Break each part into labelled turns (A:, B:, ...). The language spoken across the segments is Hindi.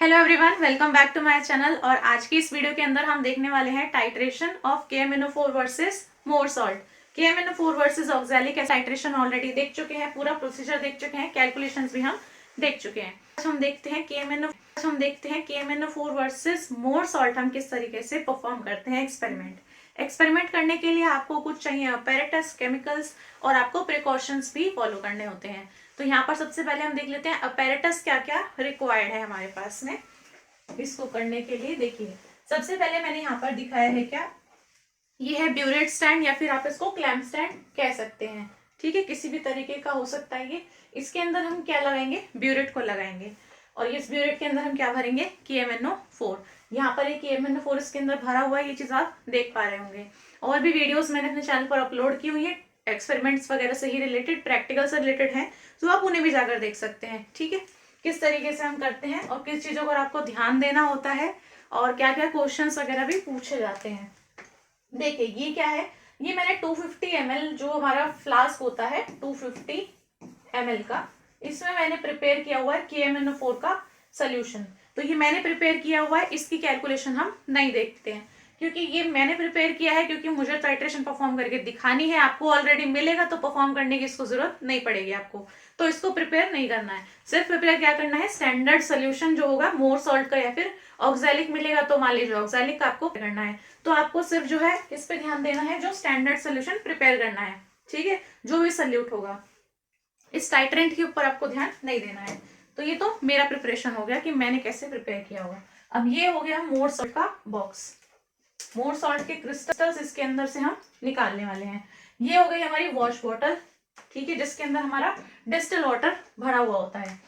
A: Hello everyone, welcome back to my channel. और आज की इस वीडियो के अंदर हम देखने वाले हैं titration of KMnO4 versus more salt. KMnO4 versus oxalic titration already देख चुके हैं, पूरा प्रोसीजर देख चुके हैं, कैलकुलेशंस भी हम देख चुके हैं। आज हम देखते हैं KMnO4 वर्सेस मोर सॉल्ट हम किस तरीके से परफॉर्म करते हैं एक्सपेरिमेंट करने के लिए आपको कुछ चाहिए अपैरेटस, केमिकल्स और आपको प्रिकॉशंस भी फॉलो करने होते हैं। तो यहाँ पर सबसे पहले हम देख लेते हैं अपैरेटस क्या क्या रिक्वायर्ड है हमारे पास में इसको करने के लिए। देखिए, सबसे पहले मैंने यहाँ पर दिखाया है क्या, ये है ब्यूरेट स्टैंड या फिर आप इसको क्लैम्प स्टैंड कह सकते हैं। ठीक है, किसी भी तरीके का हो सकता है ये। इसके अंदर हम क्या लगाएंगे, ब्यूरेट को लगाएंगे और इस ब्यूरेट के अंदर हम क्या भरेंगे, KMnO4। यहाँ पर एक KMnO4 इसके अंदर भरा हुआ है, ये चीज आप देख पा रहे होंगे। और भी वीडियोस मैंने अपने चैनल पर अपलोड की हुई है, एक्सपेरिमेंट्स वगैरह से ही रिलेटेड, प्रैक्टिकल से रिलेटेड है, तो आप उन्हें भी जाकर देख सकते हैं। ठीक है, किस तरीके से हम करते हैं और किस चीजों पर आपको ध्यान देना होता है और क्या क्या क्वेश्चंस वगैरह भी पूछे जाते हैं। देखिए, ये क्या है, ये मैंने 250 ml जो हमारा फ्लास्क होता है 250 ml का, इसमें मैंने प्रिपेयर किया हुआ है KMnO4 का सोल्यूशन। तो ये मैंने प्रिपेयर किया हुआ है, इसकी कैलकुलेशन हम नहीं देखते हैं क्योंकि ये मैंने प्रिपेयर किया है, क्योंकि मुझे टाइट्रेशन परफॉर्म करके दिखानी है। आपको ऑलरेडी मिलेगा तो परफॉर्म करने की इसको जरूरत नहीं पड़ेगी आपको, तो इसको प्रिपेयर नहीं करना है। सिर्फ प्रिपेयर क्या करना है, स्टैंडर्ड सोल्यूशन जो होगा मोर सॉल्ट का या फिर ऑक्सैलिक मिलेगा तो मान लीजिए ऑक्सैलिक का आपको करना है। तो आपको सिर्फ जो है इस पे ध्यान देना है, जो स्टैंडर्ड सोल्यूशन प्रिपेयर करना है। ठीक है, जो भी सोल्यूट होगा, इस टाइट्रेंट के ऊपर आपको ध्यान नहीं देना है। तो ये तो मेरा प्रिपरेशन हो गया कि मैंने कैसे प्रिपेयर किया होगा। अब ये हो गया मोर सॉल्ट का बॉक्स, मोर सॉल्ट के क्रिस्टल्स इसके अंदर से हम निकालने वाले हैं। ये हो गई हमारी वॉश बॉटल, ठीक है, जिसके अंदर हमारा डिस्टिल वाटर भरा हुआ होता है।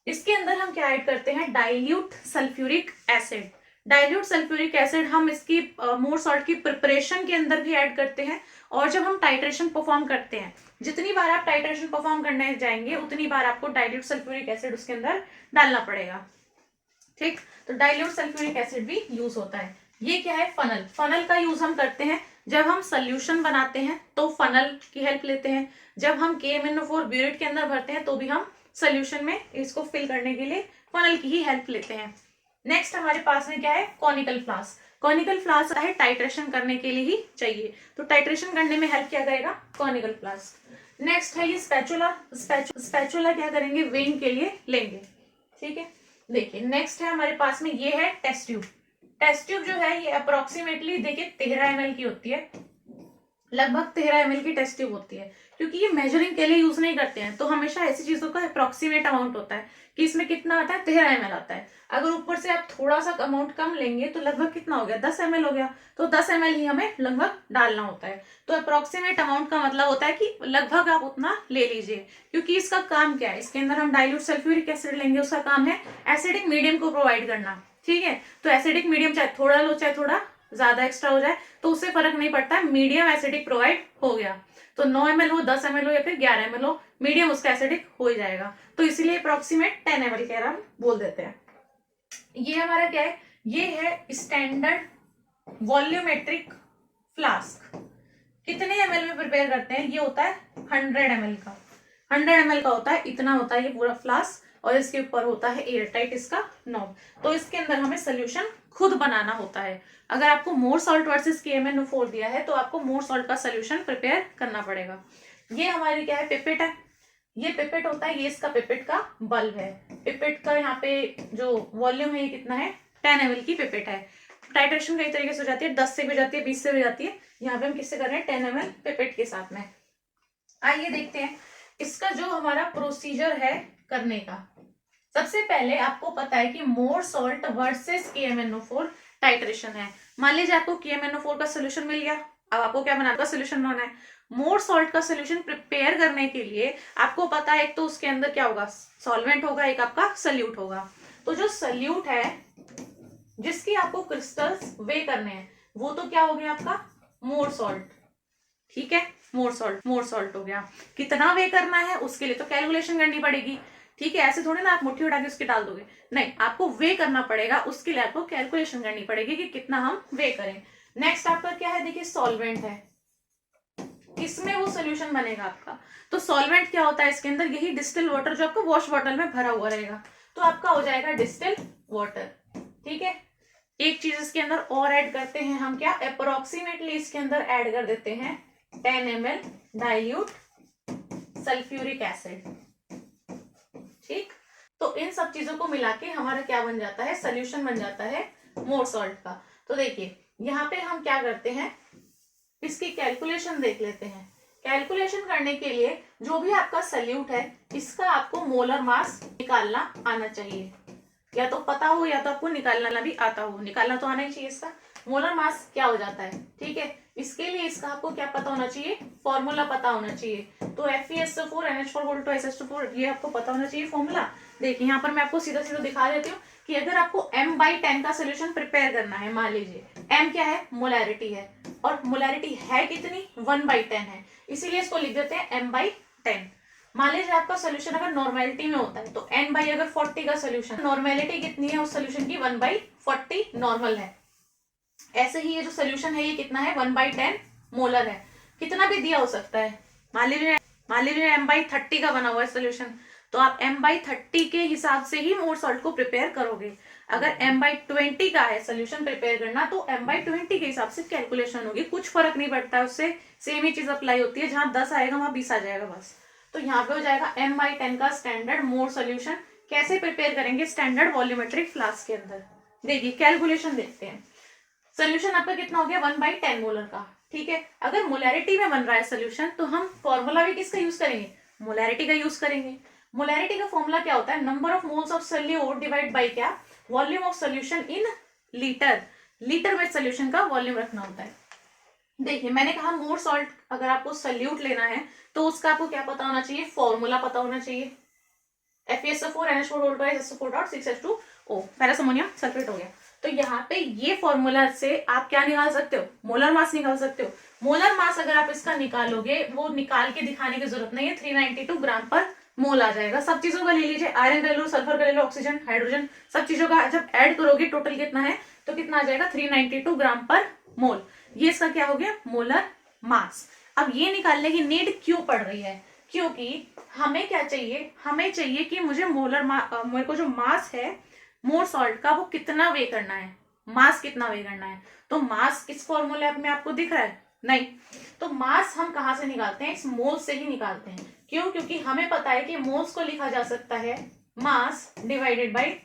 A: इसके अंदर हम क्या ऐड करते हैं, dilute sulphuric acid. Dilute sulphuric acid हम इसकी मोर सॉल्ट की प्रिपरेशन के अंदर भी ऐड करते हैं और जब हम टाइट्रेशन परफॉर्म करते हैं, जितनी बार आप टाइट्रेशन परफॉर्म करने जाएंगे उतनी बार आपको डाइल्यूट सल्फ्यूरिक एसिड उसके अंदर डालना पड़ेगा। ठीक, तो डाइल्यूट सल्फ्यूरिक एसिड भी यूज होता है। ये क्या है, फनल। फनल का यूज हम करते हैं जब हम सोल्यूशन बनाते हैं तो फनल की हेल्प लेते हैं। जब हम KMnO4 ब्यूरेट के अंदर भरते हैं तो भी हम सोल्यूशन में इसको फिल करने के लिए फनल की ही हेल्प लेते हैं। नेक्स्ट हमारे पास में क्या है, कॉनिकल फ्लास्क। कॉनिकल फ्लास्क है टाइट्रेशन करने के लिए ही चाहिए, तो टाइट्रेशन करने में हेल्प क्या करेगा, कॉनिकल फ्लास्क। नेक्स्ट है ये स्पैचुला। स्पैचुला क्या करेंगे, वेन के लिए लेंगे। ठीक है, देखिए नेक्स्ट है हमारे पास में, ये है टेस्ट ट्यूब। टेस्ट ट्यूब जो है ये अप्रोक्सीमेटली देखिए 13 ml की होती है, लगभग 13 ml की टेस्ट ट्यूब होती है। क्योंकि ये मेजरिंग के लिए यूज नहीं करते हैं, तो हमेशा ऐसी चीजों का अप्रोक्सीमेट अमाउंट होता है कि इसमें कितना आता है, 13 ml आता है। अगर ऊपर से आप थोड़ा सा अमाउंट कम लेंगे तो लगभग कितना हो गया, 10 ml हो गया, तो 10 ml ही हमें लगभग डालना होता है। तो अप्रोक्सीमेट अमाउंट का मतलब होता है कि लगभग आप उतना ले लीजिए, क्योंकि इसका काम क्या है, इसके अंदर हम डाइल्यूट सल्फ्यूरिक एसिड लेंगे, उसका काम है एसिडिक मीडियम को प्रोवाइड करना। ठीक है, तो एसिडिक मीडियम चाहे थोड़ा लो चाहे थोड़ा ज्यादा एक्स्ट्रा हो जाए तो उससे फर्क नहीं पड़ता, मीडियम एसिडिक प्रोवाइड हो गया। तो 9 ml हो, 10 ml हो या फिर 11 ml हो, मीडियम उसका एसिडिक हो ही जाएगा। तो इसीलिए अप्रोक्सीमेट 10 ml कह रहा हम बोल देते हैं। ये हमारा क्या है, ये है स्टैंडर्ड वॉल्यूमेट्रिक फ्लास्क। कितने ml में प्रिपेयर करते हैं, ये होता है 100 ml का। 100 ml का होता है, इतना होता है ये पूरा फ्लास्क, और इसके ऊपर होता है एयर टाइट इसका नॉब। तो इसके अंदर हमें सोल्यूशन खुद बनाना होता है। अगर आपको मोर सॉल्ट वर्सेस KMnO4 दिया है तो आपको मोर सॉल्ट का सोल्यूशन प्रिपेयर करना पड़ेगा। ये हमारी क्या है, पिपेट है। ये पिपेट होता है, ये इसका पिपेट का बल्ब है। पिपेट का यहाँ पे जो वॉल्यूम है ये कितना है, 10 ml की पिपेट है। टाइट्रेशन कई तरीके से हो जाती है, 10 से भी जाती है, 20 से भी जाती है। यहाँ पे हम किससे कर रहे हैं, 10 ml पिपेट के साथ में। आइए देखते हैं इसका जो हमारा प्रोसीजर है करने का। सबसे पहले आपको पता है कि मोर सॉल्ट वर्सेस KMnO4 टाइट्रेशन है। मान लीजिए आपको KMnO4 का सोल्यूशन मिल गया, अब आपको क्या बनाना है, सोल्यूशन बनाना है। मोर सॉल्ट का सोल्यूशन प्रिपेयर करने के लिए आपको पता है एक तो उसके अंदर क्या होगा, सॉल्वेंट होगा, एक आपका सल्यूट होगा। तो जो सल्यूट है जिसकी आपको क्रिस्टल्स वे करने हैं वो तो क्या हो गया आपका, मोर सॉल्ट। ठीक है, मोर सॉल्ट हो गया। कितना वे करना है उसके लिए तो कैलकुलेशन करनी पड़ेगी। ठीक है, ऐसे थोड़े ना आप मुट्ठी उठा के उसके डाल दोगे, नहीं, आपको वे करना पड़ेगा, उसके लिए आपको कैलकुलेशन करनी पड़ेगी कि कितना हम वे करें। नेक्स्ट आपका क्या है, देखिए सॉल्वेंट है, इसमें वो सोल्यूशन बनेगा आपका। तो सॉल्वेंट क्या होता है इसके अंदर, यही डिस्टिल वाटर जो आपका वॉश बॉटल में भरा हुआ रहेगा। तो आपका हो जाएगा डिस्टिल वाटर। ठीक है, एक चीज इसके अंदर और ऐड करते हैं हम, क्या अप्रोक्सीमेटली इसके अंदर ऐड कर देते हैं 10 ml डाइल्यूट सल्फ्यूरिक एसिड। ठीक, तो इन सब चीजों को मिला के हमारा क्या बन जाता है, सोल्यूशन बन जाता है मोर सॉल्ट का। तो देखिए यहाँ पे हम क्या करते हैं, इसकी कैलकुलेशन देख लेते हैं। कैलकुलेशन करने के लिए जो भी आपका सल्यूट है इसका आपको मोलर मास निकालना आना चाहिए, या तो पता हो या तो आपको निकालना भी आता हो। निकालना तो आना ही चाहिए इसका। मोलर मास क्या हो जाता है, ठीक है, इसके लिए इसका आपको क्या पता होना चाहिए, फॉर्मूला पता होना चाहिए। तो FeSO4 NH4 ये आपको पता होना चाहिए फॉर्मूला। देखिए यहाँ पर मैं आपको सीधा सीधा दिखा देती हूँ कि अगर आपको m/10 का सोल्यूशन प्रिपेयर करना है, मान लीजिए m क्या है, मोलैरिटी है, और मोलैरिटी है कितनी, 1/10 है, इसीलिए इसको लिख देते हैं m/10। मान लीजिए आपका सोल्यूशन अगर नॉर्मेलिटी में होता है तो n बाई अगर 40 का सोल्यूशन, नॉर्मेलिटी कितनी है उस सोल्यूशन की, 1/40 नॉर्मल है। ऐसे ही ये जो सोल्यूशन है ये कितना है, 1/10 मोलर है। कितना भी दिया हो सकता है, मान लीजिए m/30 का बना हुआ है सोल्यूशन, तो आप m/30 के हिसाब से ही मोर सॉल्ट को प्रिपेयर करोगे। अगर m/20 का है सोल्यूशन प्रिपेयर करना तो m/20 के हिसाब से कैलकुलेशन होगी, कुछ फर्क नहीं पड़ता है उससे, सेम ही चीज अप्लाई होती है, जहां 10 आएगा वहां 20 आ जाएगा बस। तो यहाँ पे हो जाएगा m/10 का स्टैंडर्ड मोर सोल्यूशन। कैसे प्रिपेयर करेंगे, स्टैंडर्ड वॉल्यूमेट्रिक फ्लास्क के अंदर। देखिए कैलकुलेशन देखते हैं, सोल्यूशन आपका कितना हो गया, 1/10 मोलर का। ठीक है, अगर मोलैरिटी में बन रहा है सोल्यूशन तो हम फॉर्मूला भी किसका यूज करेंगे, मोलैरिटी का यूज करेंगे। मोलैरिटी का फॉर्मूला क्या होता है, number of moles of solute divide by क्या, volume of solution in litre. Litre में सोल्यूशन का वॉल्यूम रखना होता है। देखिए मैंने कहा मोर सॉल्ट अगर आपको सोल्यूट लेना है तो उसका आपको क्या पता होना चाहिए, फॉर्मूला पता होना चाहिए। FeSO4 NH4 पैरासोमोनियम सल्फेट हो गया। तो यहाँ पे ये फॉर्मूला से आप क्या निकाल सकते हो, मोलर मास निकाल सकते हो। मोलर मास अगर आप इसका निकालोगे, वो निकाल के दिखाने की जरूरत नहीं है, 392 ग्राम पर मोल आ जाएगा। सब चीजों का ले लीजिए, आयरन का ले लो, सल्फर का ले लो, ऑक्सीजन, हाइड्रोजन, सब चीजों का जब ऐड करोगे टोटल कितना है तो कितना आ जाएगा, 392 ग्राम पर मोल। ये इसका क्या हो गया, मोलर मास। अब ये निकालने की नीड क्यों पड़ रही है, क्योंकि हमें क्या चाहिए, हमें चाहिए कि मुझे मेरे को जो मास है मोर सॉल्ट का वो कितना वे करना है, मास कितना वे करना है। तो मास इस फॉर्मूले में आपको दिख रहा है, नहीं, तो मास हम कहां से निकालते हैं, इस मोल से ही निकालते हैं। क्यों, क्योंकि हमें पता है कि मोल्स को लिखा जा सकता है mass divided by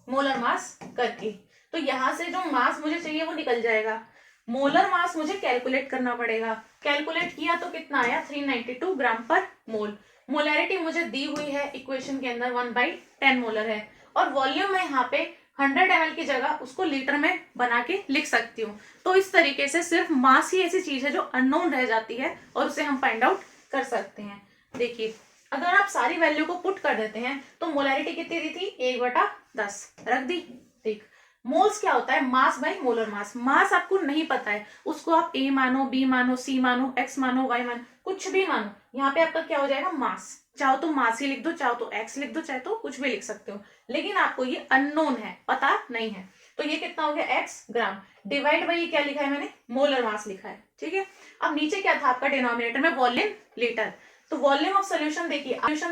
A: molar mass करके। तो यहां से जो मास मुझे चाहिए वो निकल जाएगा, मोलर मास मुझे कैलकुलेट करना पड़ेगा। कैलकुलेट किया तो कितना आया, 392 ग्राम पर मोल। मोलैरिटी मुझे दी हुई है इक्वेशन के अंदर, 1/10 मोलर है, और वॉल्यूम में यहाँ पे 100 ml की जगह उसको लीटर में बना के लिख सकती हूँ। तो इस तरीके से सिर्फ मास ही ऐसी चीज है जो अननोन रह जाती है और उसे हम फाइंड आउट कर सकते हैं। देखिए अगर आप सारी वैल्यू को पुट कर देते हैं तो मोलैरिटी कितनी दी थी, 1/10 रख दी। ठीक, मोल्स क्या होता है, मास बाय मोलर मास। मास आपको नहीं पता है, उसको आप A मानो, B मानो, C मानो, X मानो, Y मानो, कुछ भी मानो, यहाँ पे आपका क्या हो जाएगा, मास। चाहो तो मास ही लिख दो, चाहो तो X लिख दो, चाहे तो कुछ भी लिख सकते हो, लेकिन आपको ये अननोन है, पता नहीं है। तो ये कितना हो गया, X ग्राम, डिवाइड बाई क्या लिखा है मैंने, मोलर मास लिखा है। ठीक है, अब नीचे क्या था आपका डिनोमिनेटर में, वॉल्यूम लीटर। तो वॉल्यूम ऑफ सोल्यूशन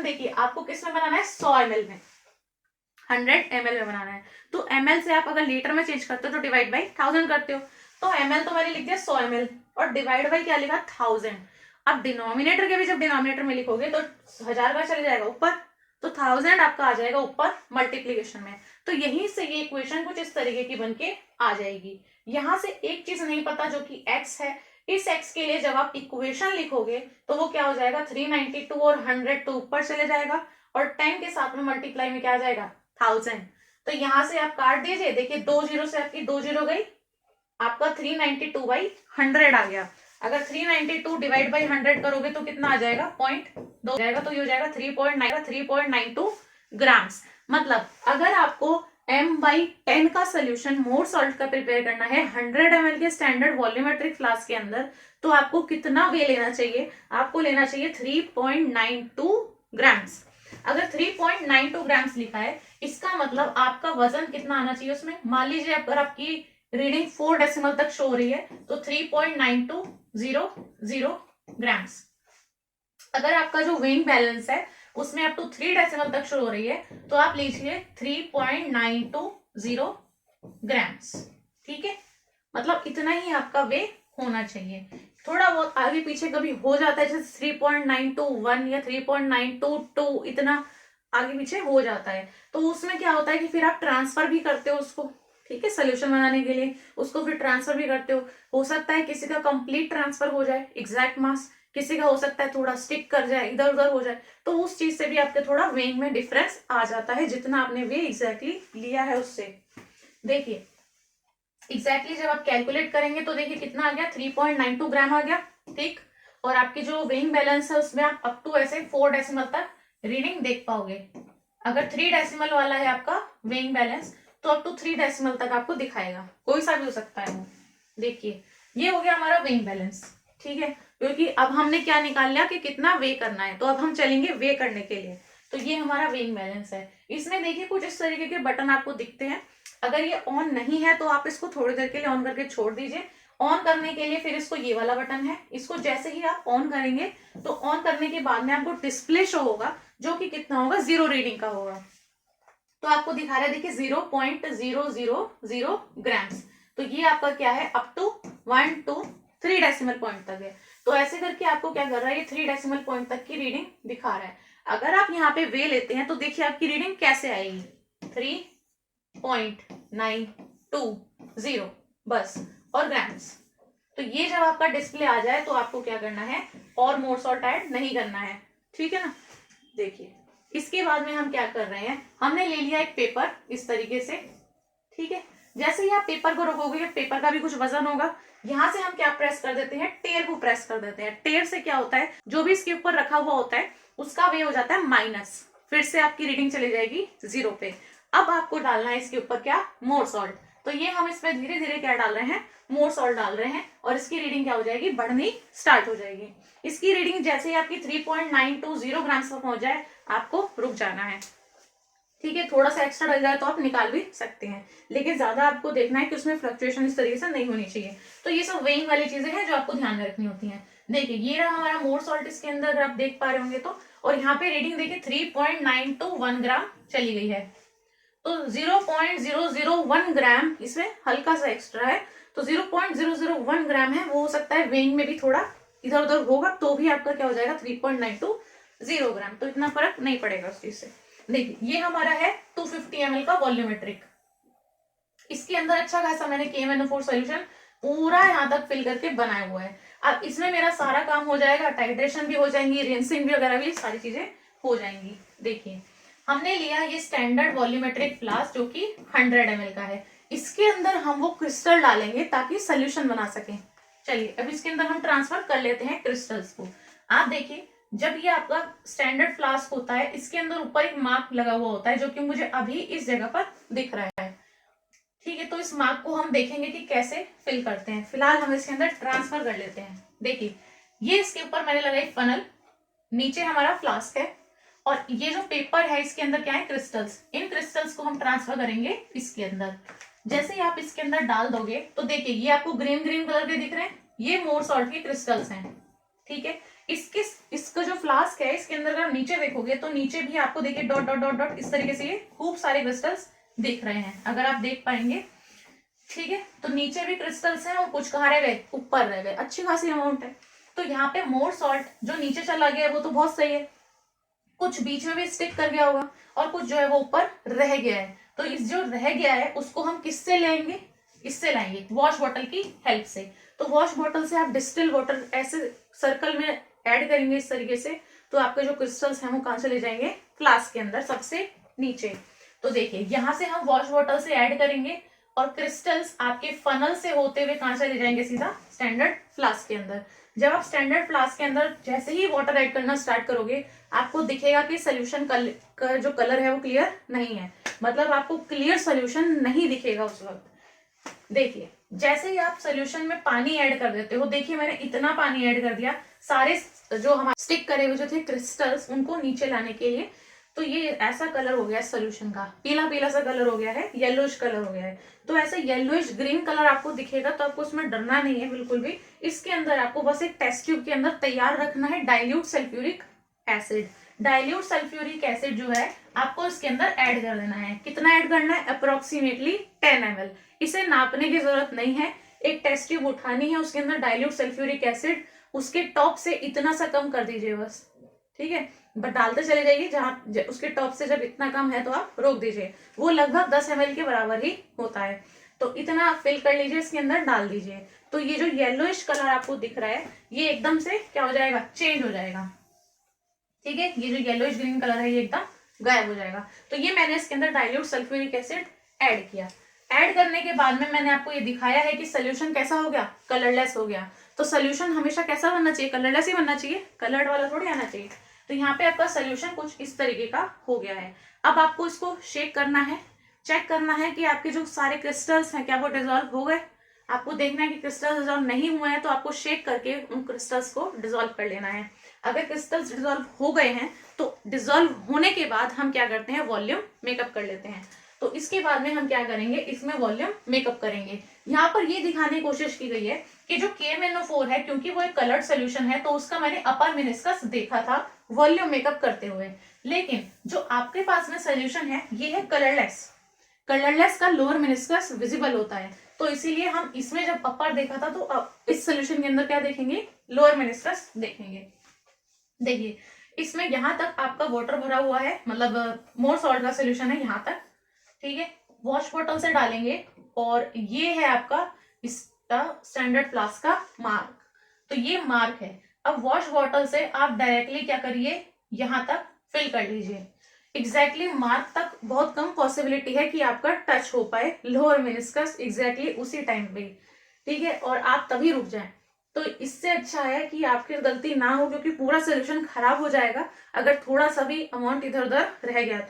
A: देखिए आपको किस में बनाना है, 100 ml में, 100 ml में बनाना है। तो ml से आप अगर लीटर में चेंज करते हो तो डिवाइड बाई 1000 करते हो। तो ml तो मैंने लिख दिया 100 ml और डिवाइड बाई क्या लिखा, 1000। अब डिनोमिनेटर के भी जब डिनोमिनेटर में लिखोगे तो 1000 का चले जाएगा ऊपर, तो 1000 आपका आ जाएगा ऊपर मल्टीप्लीकेशन में। तो यहीं से ये इक्वेशन कुछ इस तरीके की बनके आ जाएगी। यहां से एक चीज नहीं पता जो कि x है, इस x के लिए जब आप इक्वेशन लिखोगे तो वो क्या हो जाएगा, 392 और 100 तो ऊपर चले जाएगा और 10 के साथ में मल्टीप्लाई में क्या आ जाएगा, 1000। तो यहां से आप काट दीजिए, देखिए 2 जीरो से आपकी 2 जीरो गई, आपका 392/100 आ गया। अगर 392 डिवाइड बाई 100 करोगे तो कितना आ जाएगा, 0.2 जाएगा, तो ये हो जाएगा 3.92 ग्राम्स। मतलब अगर आपको m/10 का सोल्यूशन मोर सॉल्ट का प्रिपेयर करना है 100 ml के स्टैंडर्ड वॉल्यूमेट्रिक फ्लास्क के अंदर, तो आपको कितना वे लेना चाहिए, आपको लेना चाहिए 3.92 ग्राम्स। अगर 3.92 ग्राम्स लिखा है, इसका मतलब आपका वजन कितना आना चाहिए उसमें। मान लीजिए अगर आपकी रीडिंग 4 डेसिमल तक शो हो रही है तो 3.9200 ग्राम्स। अगर आपका जो वेइंग बैलेंस है उसमें अप टू 3 डेसिमल तक शो हो रही है, तो आप लीजिए 3.920 ग्राम्स। ठीक है, मतलब इतना ही आपका वे होना चाहिए। थोड़ा बहुत आगे पीछे कभी हो जाता है, जैसे 3.921 या 3.922, इतना आगे पीछे हो जाता है, तो उसमें क्या होता है कि फिर आप ट्रांसफर भी करते हो उसको, ठीक है, सोल्यूशन बनाने के लिए उसको फिर ट्रांसफर भी करते हो सकता है किसी का कंप्लीट ट्रांसफर हो जाए एग्जैक्ट मास, किसी का हो सकता है थोड़ा स्टिक कर जाए, इधर उधर हो जाए, तो उस चीज से भी आपके थोड़ा वेइंग में डिफरेंस आ जाता है, जितना आपने वे एग्जैक्टली लिया है उससे। देखिए एग्जैक्टली जब आप कैलकुलेट करेंगे तो देखिए कितना आ गया, 3.92 ग्राम आ गया। ठीक, और आपकी जो वेइंग बैलेंस है उसमें आप अप टू ऐसे 4 डेसिमल तक रीडिंग देख पाओगे। अगर 3 डेसिमल वाला है आपका वेइंग बैलेंस, तो अप टू 3 डेसिमल तक आपको दिखाएगा, कोई सा भी हो सकता है वो। देखिए ये हो गया हमारा वेइंग बैलेंस। ठीक है, क्योंकि अब हमने क्या निकाल लिया कि कितना वे करना है, तो अब हम चलेंगे वे करने के लिए। तो ये हमारा वेइंग बैलेंस है। इसमें देखिए कुछ इस तरीके के बटन आपको दिखते हैं, अगर ये ऑन नहीं है तो आप इसको थोड़ी देर के लिए ऑन करके छोड़ दीजिए। ऑन करने के लिए फिर इसको ये वाला बटन है, इसको जैसे ही आप ऑन करेंगे तो ऑन करने के बाद में आपको डिस्प्ले शो होगा, जो कि कितना होगा, 0 रीडिंग का होगा। तो आपको दिखा रहा है देखिए 0.000 ग्राम्स। तो ये आपका क्या है, up to 1 to 3 decimal point तक है। तो ऐसे करके आपको क्या कर रहा है, ये 3 डेसिमल पॉइंट तक की रीडिंग दिखा रहा है। अगर आप यहाँ पे वे लेते हैं तो देखिए आपकी रीडिंग कैसे आएगी, 3.920 बस, और ग्राम्स। तो ये जब आपका डिस्प्ले आ जाए तो आपको क्या करना है, और मोर सॉल्ट ऐड नहीं करना है। ठीक है ना। देखिए इसके बाद में हम क्या कर रहे हैं, हमने ले लिया एक पेपर इस तरीके से। ठीक है, जैसे ही आप पेपर को रखोगे, पेपर का भी कुछ वजन होगा, यहां से हम क्या प्रेस कर देते हैं, टेर को प्रेस कर देते हैं। टेर से क्या होता है, जो भी इसके ऊपर रखा हुआ होता है उसका वे हो जाता है माइनस, फिर से आपकी रीडिंग चली जाएगी 0 पे। अब आपको डालना है इसके ऊपर क्या, मोर सॉल्ट। तो ये हम इसमें धीरे धीरे क्या डाल रहे हैं, मोर सॉल्ट डाल रहे हैं, और इसकी रीडिंग क्या हो जाएगी, बढ़नी स्टार्ट हो जाएगी। इसकी रीडिंग जैसे ही आपकी 3.920 ग्राम्स पर पहुंच जाए, आपको रुक जाना है। ठीक है, थोड़ा सा एक्स्ट्रा डल जाए तो आप निकाल भी सकते हैं, लेकिन ज्यादा आपको देखना है कि उसमें फ्लक्चुएशन इस तरीके से नहीं होनी चाहिए। तो ये सब वेइंग वाली चीजें हैं जो आपको ध्यान में रखनी होती हैं। देखिए ये रहा हमारा मोर सॉल्ट इसके अंदर, अगर आप देख पा रहे होंगे तो, और यहाँ पे रीडिंग देखिए 3.921 ग्राम चली गई है। तो 0.001 ग्राम इसमें हल्का सा एक्स्ट्रा है, तो 0.001 ग्राम है, वो हो सकता है वेइंग में भी थोड़ा इधर उधर होगा, तो भी आपका क्या हो जाएगा 3.920 ग्राम, तो इतना फर्क नहीं पड़ेगा उस चीज से। देखिए ये हमारा है 250 ml का वॉल्यूमेट्रिक। इसके अंदर अच्छा खासा मैंने KMNO4 सॉल्यूशन पूरा यहाँ तक फिल करके बनाया हुआ है। अब इसमें मेरा सारा काम हो जाएगा, टाइट्रेशन भी हो जाएंगी, रिंसिंग भी वगैरह भी सारी चीजें हो जाएंगी। देखिए हमने लिया ये स्टैंडर्ड वॉल्यूमेट्रिक फ्लास्क जो कि 100 ml का है। इसके अंदर हम वो क्रिस्टल डालेंगे ताकि सोल्यूशन बना सकें। चलिए अब इसके अंदर हम ट्रांसफर कर लेते हैं क्रिस्टल्स को। आप देखिए जब ये आपका स्टैंडर्ड फ्लास्क होता है, इसके अंदर ऊपर एक मार्क लगा हुआ होता है, जो कि मुझे अभी इस जगह पर दिख रहा है। ठीक है, तो इस मार्क को हम देखेंगे कि कैसे फिल करते हैं। फिलहाल हम इसके अंदर ट्रांसफर कर लेते हैं। देखिए ये इसके ऊपर मैंने लगाई फनल, नीचे हमारा फ्लास्क है, और ये जो पेपर है इसके अंदर क्या है, क्रिस्टल्स। इन क्रिस्टल्स को हम ट्रांसफर करेंगे इसके अंदर। जैसे ही आप इसके अंदर डाल दोगे तो देखिए ये आपको ग्रीन ग्रीन कलर के दिख रहे हैं, ये मोर सॉल्ट के क्रिस्टल्स हैं। ठीक है, इसका जो फ्लास्क है इसके अंदर अगर नीचे देखोगे तो नीचे भी आपको देखिए डॉट डॉट डॉट डॉट इस तरीके से ये खूब सारे क्रिस्टल्स दिख रहे हैं, अगर आप देख पाएंगे। ठीक है, तो नीचे भी क्रिस्टल्स हैं और कुछ कहाँ रह गए, ऊपर रह गए, अच्छी खासी अमाउंट है। तो यहाँ पे मोर सॉल्ट जो नीचे चला गया है वो तो बहुत सही है, कुछ बीच में भी स्टिक कर गया होगा, और कुछ जो है वो ऊपर रह गया है। तो इस जो रह गया है उसको हम किससे लेंगे, इससे लाएंगे, वॉश बॉटल की हेल्प से। तो वॉश बॉटल से आप डिस्टिल वाटर ऐसे सर्कल में ऐड करेंगे इस तरीके से, तो आपके जो क्रिस्टल्स हैं वो कहां से ले जाएंगे, फ्लास्क के अंदर सबसे नीचे। तो देखिए यहां से हम वॉश बॉटल से ऐड करेंगे, और क्रिस्टल्स आपके फनल से होते हुए कहां से ले जाएंगे, सीधा स्टैंडर्ड फ्लास्क के अंदर। जब आप स्टैंडर्ड फ्लास्क के अंदर जैसे ही वाटर ऐड करना स्टार्ट करोगे, आपको दिखेगा कि सोल्यूशन का जो कलर है वो क्लियर नहीं है, मतलब आपको क्लियर सोल्यूशन नहीं दिखेगा उस वक्त। देखिए जैसे ही आप सोल्यूशन में पानी ऐड कर देते हो, देखिए मैंने इतना पानी ऐड कर दिया, सारे जो हमारे स्टिक करे हुए जो थे क्रिस्टल्स उनको नीचे लाने के लिए। तो ये ऐसा कलर हो गया है सोल्यूशन का, पीला पीला सा कलर हो गया है, येलोइश कलर हो गया है। तो ऐसे येलोइश ग्रीन कलर आपको दिखेगा, तो आपको उसमें डरना नहीं है बिल्कुल भी। इसके अंदर आपको बस एक टेस्ट ट्यूब के अंदर तैयार रखना है dilute sulphuric acid. Dilute sulphuric acid जो है आपको इसके अंदर ऐड कर देना है। कितना ऐड करना है? Approximately 10 ml। इसे नापने की जरूरत नहीं है, एक टेस्ट ट्यूब उठानी है, उसके अंदर डाइल्यूट सल्फ्यूरिक एसिड उसके टॉप से इतना सा कम कर दीजिए बस, ठीक है। बट डालते चले जाइए, जहां उसके टॉप से जब इतना कम है तो आप रोक दीजिए। वो लगभग 10 ml के बराबर ही होता है। तो इतना आप फिल कर लीजिए, इसके अंदर डाल दीजिए। तो ये जो येलोइश कलर आपको दिख रहा है ये एकदम से क्या हो जाएगा? चेंज हो जाएगा, ठीक है। ये जो येलोइश ग्रीन कलर है ये एकदम गायब हो जाएगा। तो ये मैंने इसके अंदर डाइल्यूट सल्फ्यूरिक एसिड ऐड किया। ऐड करने के बाद में मैंने आपको ये दिखाया है कि सोल्यूशन कैसा हो गया? कलरलेस हो गया। तो सोल्यूशन हमेशा कैसा बनना चाहिए? कलरलेस ही बनना चाहिए, कलर्ड वाला थोड़ी आना चाहिए। तो यहाँ पे आपका सोल्यूशन कुछ इस तरीके का हो गया है। अब आपको इसको शेक करना है, चेक करना है कि आपके जो सारे क्रिस्टल्स हैं क्या वो डिजोल्व हो गए। आपको देखना है कि क्रिस्टल डिजोल्व नहीं हुए हैं तो आपको शेक करके उन क्रिस्टल्स को डिजोल्व कर लेना है। अगर क्रिस्टल्स डिजोल्व हो गए हैं तो डिजोल्व होने के बाद हम क्या करते हैं? वॉल्यूम मेकअप कर लेते हैं। तो इसके बाद में हम क्या करेंगे? इसमें वॉल्यूम मेकअप करेंगे। यहाँ पर ये दिखाने की कोशिश की गई है कि जो KMnO4 है, क्योंकि वो एक कलर्ड सोल्यूशन है, तो उसका मैंने अपर मेनिस्कस देखा था वॉल्यूम मेकअप करते हुए। लेकिन जो आपके पास में सोल्यूशन है ये है कलरलेस। कलरलेस का लोअर मेनिस्कस विजिबल होता है, तो इसीलिए हम इसमें जब अपर देखा था तो अब इस सोल्यूशन के अंदर क्या देखेंगे? लोअर मेनिस्कस देखेंगे। देखिए इसमें यहां तक आपका वाटर भरा हुआ है, मतलब मोर सॉल्ट का सोल्यूशन है यहां तक, ठीक है। वॉश बॉटल से डालेंगे और ये है आपका इसका स्टैंडर्ड फ्लास्क का मार्क। तो ये मार्क है। अब वॉश बॉटल से आप डायरेक्टली क्या करिए? यहां तक फिल कर लीजिए। एग्जैक्टली मार्क तक बहुत कम पॉसिबिलिटी है कि आपका टच हो पाए लोअर मेनिस्कस एग्जैक्टली उसी टाइम पे, ठीक है, और आप तभी रुक जाएं। तो इससे अच्छा है कि आपकी गलती ना हो, क्योंकि पूरा सोल्यूशन खराब हो जाएगा अगर थोड़ा सा भी अमाउंट इधर उधर रह गया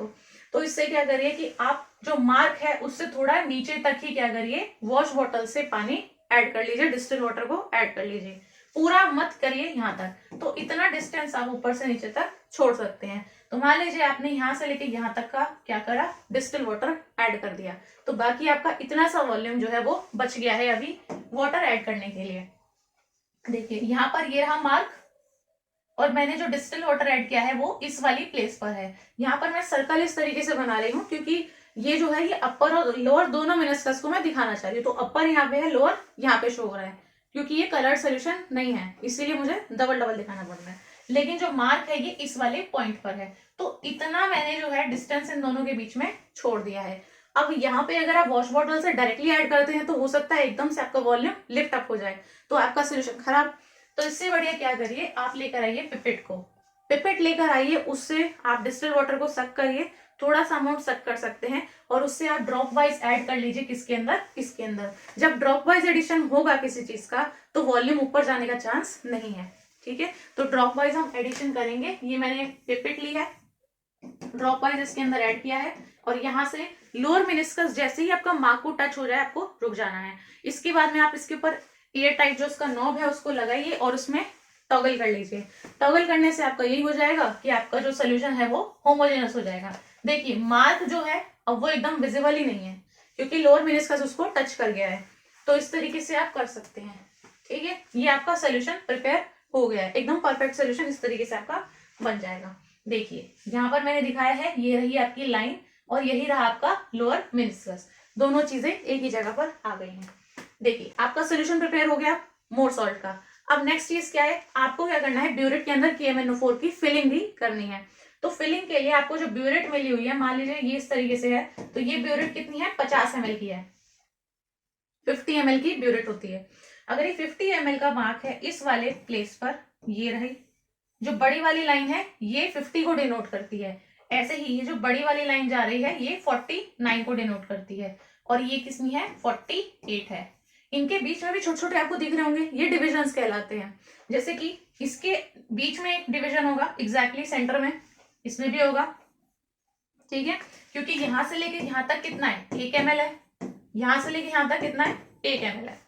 A: तो इससे क्या करिए कि आप जो मार्क है उससे थोड़ा नीचे तक ही क्या करिए? वॉश बॉटल से पानी ऐड कर लीजिए, डिस्टिल वाटर को ऐड कर लीजिए, पूरा मत करिए यहाँ तक। तो इतना डिस्टेंस आप ऊपर से नीचे तक छोड़ सकते हैं। तो मान लीजिए आपने यहाँ से लेके यहाँ तक का क्या करा? डिस्टिल वाटर ऐड कर दिया, तो बाकी आपका इतना सा वॉल्यूम जो है वो बच गया है अभी वाटर ऐड करने के लिए। देखिए यहाँ पर ये रहा मार्क, और मैंने जो डिस्टिल वाटर ऐड किया है वो इस वाली प्लेस पर है। यहाँ पर मैं सर्कल इस तरीके से बना रही हूँ क्योंकि ये जो है ये अपर और लोअर दोनों मेनिस्कस को मैं दिखाना चाह रही हूँ। तो अपर यहाँ पे है, लोअर यहाँ पे शो हो रहा है, क्योंकि ये कलर्ड सोल्यूशन नहीं है इसीलिए मुझे डबल डबल दिखाना पड़ रहा है। लेकिन जो मार्क है ये इस वाले पॉइंट पर है। तो इतना मैंने जो है डिस्टेंस इन दोनों के बीच में छोड़ दिया है। अब यहाँ पे अगर आप वॉश बॉटल से डायरेक्टली ऐड करते हैं तो हो सकता है एकदम से आपका वॉल्यूम लिफ्ट अप हो जाए, तो आपका सोल्यूशन खराब। तो इससे बढ़िया क्या करिए? आप लेकर आइए पिपेट को, पिपेट लेकर आइए, उससे आप डिस्टिल वाटर को सक करिए, थोड़ा सा अमाउंट सक कर सकते हैं, और उससे आप ड्रॉप वाइज ऐड कर लीजिए। किसके अंदर? इसके अंदर। जब ड्रॉप वाइज एडिशन होगा किसी चीज का तो वॉल्यूम ऊपर जाने का चांस नहीं है, ठीक है। तो ड्रॉप वाइज हम एडिशन करेंगे। ये मैंने पिपेट ली है, ड्रॉप वाइज इसके अंदर ऐड किया है, और यहाँ से लोअर मेनिस्कस जैसे ही आपका मार्क को टच हो जाए आपको रुक जाना है। इसके बाद में आप इसके ऊपर एयर टाइट जो उसका नॉब है उसको लगाइए और उसमें टॉगल कर लीजिए। टॉगल करने से आपका यही हो जाएगा कि आपका जो सोल्यूशन है वो होमोजेनस हो जाएगा। देखिए मार्क जो है अब वो एकदम विजिबल ही नहीं है क्योंकि लोअर मेनिस्कस उसको टच कर गया है। तो इस तरीके से आप कर सकते हैं, ठीक है। ये आपका सोल्यूशन प्रिपेयर हो गया है, एकदम परफेक्ट सोल्यूशन इस तरीके से आपका बन जाएगा। देखिए यहाँ पर मैंने दिखाया है, ये रही आपकी लाइन और यही रहा आपका लोअर मेनिस्कस, दोनों चीजें एक ही जगह पर आ गई हैं। देखिए आपका सोल्यूशन प्रिपेयर हो गया मोर सॉल्ट का। अब नेक्स्ट चीज क्या है? आपको क्या करना है? ब्यूरेट के अंदर KMnO4 की फिलिंग भी करनी है। तो फिलिंग के लिए आपको जो ब्यूरेट मिली हुई है, मान लीजिए ये इस तरीके से है, तो ये ब्यूरेट कितनी है? 50 ml की है। 50 ml की ब्यूरेट होती है। अगर ये 50 ml का मार्क है इस वाले प्लेस पर, ये रही जो बड़ी वाली लाइन है ये 50 को डिनोट करती है। ऐसे ही ये जो बड़ी वाली लाइन जा रही है ये 49 को डिनोट करती है, और ये कितनी है? 48 है। इनके बीच में भी छोटे छोटे आपको दिख रहे होंगे, ये डिविजन्स कहलाते हैं। जैसे कि इसके बीच में एक डिवीजन होगा एग्जैक्टली सेंटर में, इसमें भी होगा, ठीक है, क्योंकि यहां से लेके यहां तक कितना है? 1 ml है। यहां से लेके यहां तक कितना है? 1 ml है।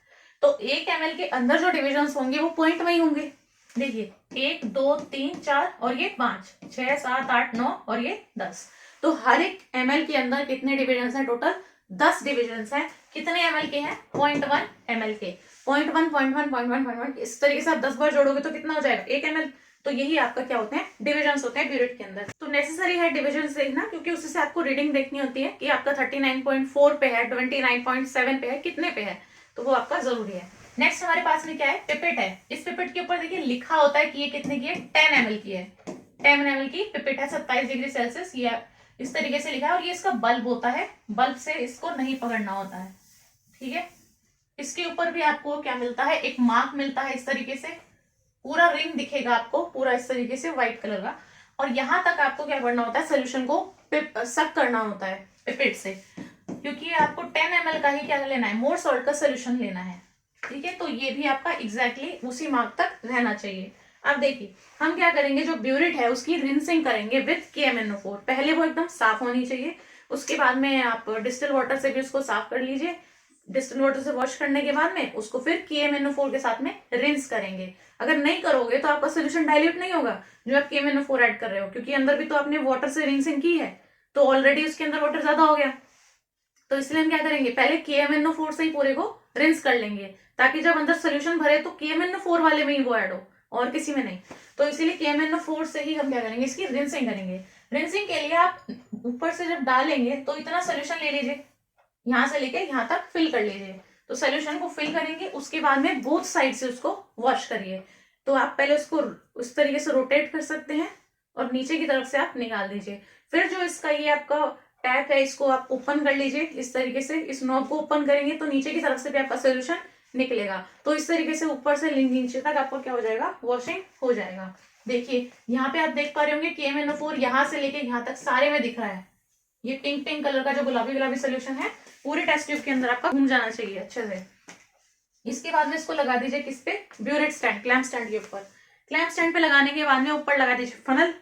A: तो 1 ml के अंदर जो डिविजन्स होंगे वो पॉइंट में ही होंगे। देखिए 1 2 3 4 और ये 5 6 7 8 9 और ये 10। तो हर एक ml के अंदर कितने डिविजन्स हैं? टोटल 10 डिविजन्स हैं। कितने ml के हैं? 0.1 ml के। 0.1 0.1 0.1 0.1 इस तरीके से आप 10 बार जोड़ोगे तो कितना हो जाएगा? 1 ml। तो यही आपका क्या होते हैं, डिविजन्स होते हैं ब्यूरेट के अंदर। तो नेसेसरी है डिविजन्स देखना, क्योंकि उससे से आपको रीडिंग देखनी होती है कि आपका 39.4 पे है, 29.7 पे है, कितने पे है, तो वो आपका जरूरी है। नेक्स्ट हमारे पास में क्या है, पिपेट है। इस पिपेट के ऊपर देखिए लिखा होता है कि ये कितने की है, 10 ml की है। 10 ml की पिपेट है, 27 डिग्री सेल्सियस, ये इस तरीके से लिखा है। और ये इसका बल्ब होता है, बल्ब से इसको नहीं पकड़ना होता है, ठीक है। इसके ऊपर भी आपको क्या मिलता है, एक मार्क मिलता है इस तरीके से, पूरा रिंग दिखेगा आपको पूरा इस तरीके से व्हाइट कलर का। और यहां तक आपको क्या करना होता है, सोल्यूशन को सक करना होता है पिपेट से, क्योंकि आपको 10 ml का ही क्या लेना है, मोर सॉल्ट का सोल्यूशन लेना है, ठीक है। तो ये भी आपका एग्जैक्टली उसी मार्क तक रहना चाहिए। अब देखिए हम क्या करेंगे, जो ब्यूरिट है उसकी रिंसिंग करेंगे विद KMNO4। पहले वो एकदम साफ होनी चाहिए, उसके बाद में आप डिस्टिल वाटर से भी उसको साफ कर लीजिए। डिस्टिल वाटर से वॉश करने के बाद में उसको फिर KMNO4 के साथ में रिंस करेंगे। अगर नहीं करोगे तो आपका सोल्यूशन डाइल्यूट नहीं होगा जो आप KMNO4 ऐड कर रहे हो, क्योंकि अंदर भी तो आपने वाटर से रिंसिंग की है, तो ऑलरेडी उसके अंदर वाटर ज्यादा हो गया। तो इसलिए हम क्या करेंगे, पहले KMNO4 से ही पूरे को रिंस कर लेंगे, ताकि जब अंदर सोल्यूशन भरे तो KMNO4 वाले में ही वो ऐड हो और किसी में नहीं। तो इसीलिए KMNO4 से ही हम क्या करेंगे, इसकी रिंसिंग करेंगे। रिंसिंग के लिए आप ऊपर से जब डालेंगे तो इतना सोल्यूशन ले लीजिए, यहां से लेके यहां तक फिल कर लीजिए। तो सोल्यूशन को फिल करेंगे, उसके बाद में बोथ साइड से उसको वॉश करिए। तो आप पहले उसको उस तरीके से रोटेट कर सकते हैं और नीचे की तरफ से आप निकाल दीजिए। फिर जो इसका ये आपका टैप है, इसको आप ओपन कर लीजिए इस तरीके से। इस नॉब को ओपन करेंगे तो नीचे की तरफ से भी आपका सोल्यूशन निकलेगा। तो इस तरीके से ऊपर से नीचे तक आपको क्या हो जाएगा, वॉशिंग हो जाएगा। देखिए यहाँ पे आप देख पा रहे होंगे KMNO4 यहाँ से लेके यहाँ तक सारे में दिख रहा है। ये पिंक पिंक कलर का जो गुलाबी गुलाबी सोल्यूशन है पूरे टेस्ट ट्यूब के अंदर आपका घूम जाना चाहिए अच्छे से। इसके बाद में इसको लगा दीजिए किस पे, ब्यूरेट स्टैंड, क्लैंप स्टैंड के ऊपर। क्लैंप स्टैंड पे लगाने के बाद में ऊपर लगा दीजिए फनल।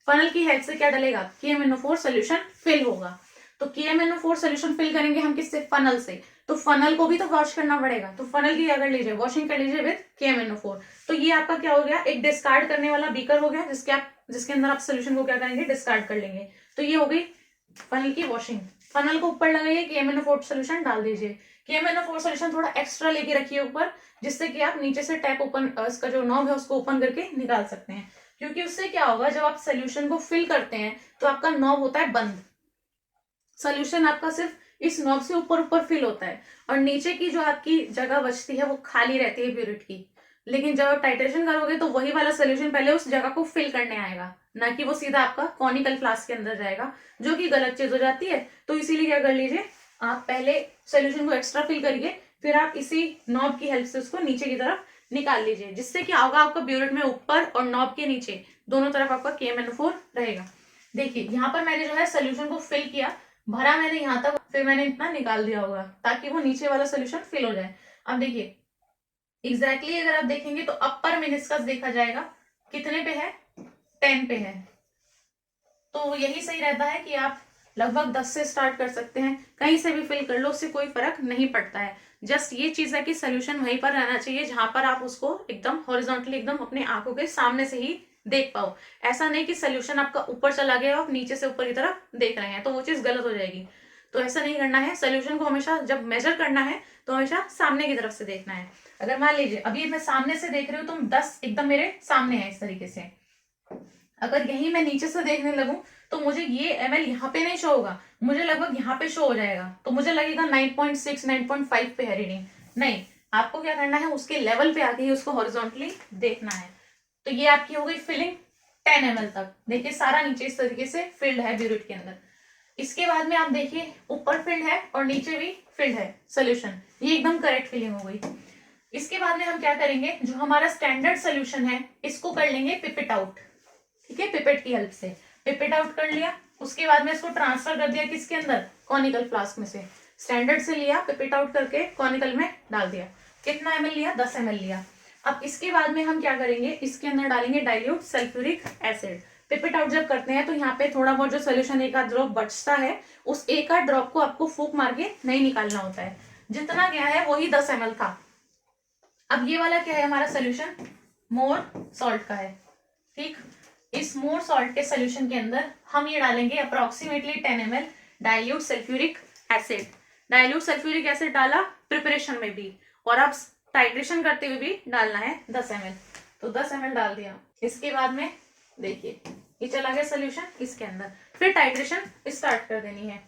A: फनल की हेल्प से क्या डलेगा, KMNO4 सोल्यूशन फिल होगा। तो KMNO4 सोल्यूशन फिल करेंगे हम किससे, फनल से। तो फनल को भी तो वॉश करना पड़ेगा, तो फनल की क्या कर लीजिए, वॉशिंग कर लीजिए विद KMNO4। तो ये आपका क्या हो गया, एक डिस्कार्ड करने वाला बीकर हो गया, जिसके अंदर आप सोल्यूशन को क्या करेंगे, डिस्कार्ड कर लेंगे। तो ये हो गई फनल की वॉशिंग। फनल को ऊपर लगाइए, KMNO4 सोल्यूशन डाल दीजिए। KMNO4 सोल्यूशन थोड़ा एक्स्ट्रा लेके रखिए ऊपर, जिससे कि आप नीचे से टैप ओपन, इसका जो नॉब है उसको ओपन करके निकाल सकते हैं। क्योंकि उससे क्या होगा, जब आप सोल्यूशन को फिल करते हैं तो आपका नॉब होता है बंद, सोल्यूशन आपका सिर्फ इस नॉब से ऊपर ऊपर फिल होता है और नीचे की जो आपकी जगह बचती है वो खाली रहती है ब्यूरिट की। लेकिन जब आप टाइट्रेशन करोगे तो वही वाला सोल्यूशन पहले उस जगह को फिल करने आएगा, ना कि वो सीधा आपका कॉनिकल फ्लास्क के अंदर जाएगा, जो कि गलत चीज हो जाती है। तो इसीलिए क्या कर लीजिए, आप पहले सोल्यूशन को एक्स्ट्रा फिल करिए, फिर आप इसी नॉब की हेल्प से उसको नीचे की तरफ निकाल लीजिए, जिससे क्या होगा, आपका ब्यूरेट में ऊपर और नॉब के नीचे दोनों तरफ आपका KMNO4 रहेगा। देखिए यहाँ पर मैंने जो है सोल्यूशन को फिल किया, भरा मैंने यहाँ तक, फिर मैंने इतना निकाल दिया होगा ताकि वो नीचे वाला सोल्यूशन फिल हो जाए। अब देखिए एग्जैक्टली अगर आप देखेंगे तो अपर मेनिस्कस देखा जाएगा कितने पे है, 10 पे है। तो यही सही रहता है कि आप लगभग 10 से स्टार्ट कर सकते हैं, कहीं से भी फिल कर लो, उससे कोई फर्क नहीं पड़ता है। जस्ट ये चीज है कि सोल्यूशन वहीं पर रहना चाहिए जहां पर आप उसको एकदम हॉरिजॉन्टली, एकदम अपने आंखों के सामने से ही देख पाओ। ऐसा नहीं कि सोल्यूशन आपका ऊपर चला गया और आप नीचे से ऊपर की तरफ देख रहे हैं, तो वो चीज गलत हो जाएगी। तो ऐसा नहीं करना है, सोल्यूशन को हमेशा जब मेजर करना है तो हमेशा सामने की तरफ से देखना है। अगर मान लीजिए अभी मैं सामने से देख रही हूँ तो 10 एकदम मेरे सामने है इस तरीके से, अगर यही मैं नीचे से देखने लगूं तो मुझे ये ml यहाँ पे नहीं शो होगा, मुझे लगभग यहाँ पे शो हो जाएगा, तो मुझे लगेगा 9.6 9.5 पे है रीडिंग। नहीं, आपको क्या करना है, उसके लेवल पे आके ही उसको हॉरिजॉन्टली देखना है। तो ये आपकी हो गई फिलिंग 10 ml तक। देखिए सारा नीचे इस तरीके से फिल्ड है ब्यूरिट के अंदर। इसके बाद में आप देखिए ऊपर फिल्ड है और नीचे भी फिल्ड है सोल्यूशन, ये एकदम करेक्ट फिलिंग हो गई। इसके बाद में हम क्या करेंगे, जो हमारा स्टैंडर्ड सोल्यूशन है इसको कर लेंगे पिपेट आउट, ठीक है, पिपेट की हेल्प से पिपेट आउट कर लिया। उसके बाद में इसको ट्रांसफर कर दिया किसके अंदर, कॉनिकल फ्लास्क में से, स्टैंडर्ड से लिया, पिपेट आउट करके कॉनिकल में डाल दिया। कितना ml लिया, 10 ml लिया। अब इसके बाद में हम क्या करेंगे, इसके अंदर डालेंगे dilute sulphuric acid. Pipette out जब करते हैं तो यहाँ पे थोड़ा बहुत जो सोल्यूशन एक आध ड्रॉप बचता है, उस एक आध ड्रॉप को आपको फूक मार के नहीं निकालना होता है, जितना गया है वही 10 ml था। अब ये वाला क्या है, हमारा सोल्यूशन मोर सॉल्ट का है, ठीक। इस मोर सॉल्ट के सोल्यूशन के अंदर हम ये डालेंगे approximately 10 ml dilute sulphuric acid. Dilute sulphuric acid डाला प्रिपरेशन में भी, और आप टाइट्रेशन करते हुए भी डालना है 10 ml। तो 10 ml डाल दिया। इसके बाद में देखिए ये चला गया सोल्यूशन इसके अंदर। फिर टाइट्रेशन स्टार्ट कर देनी है।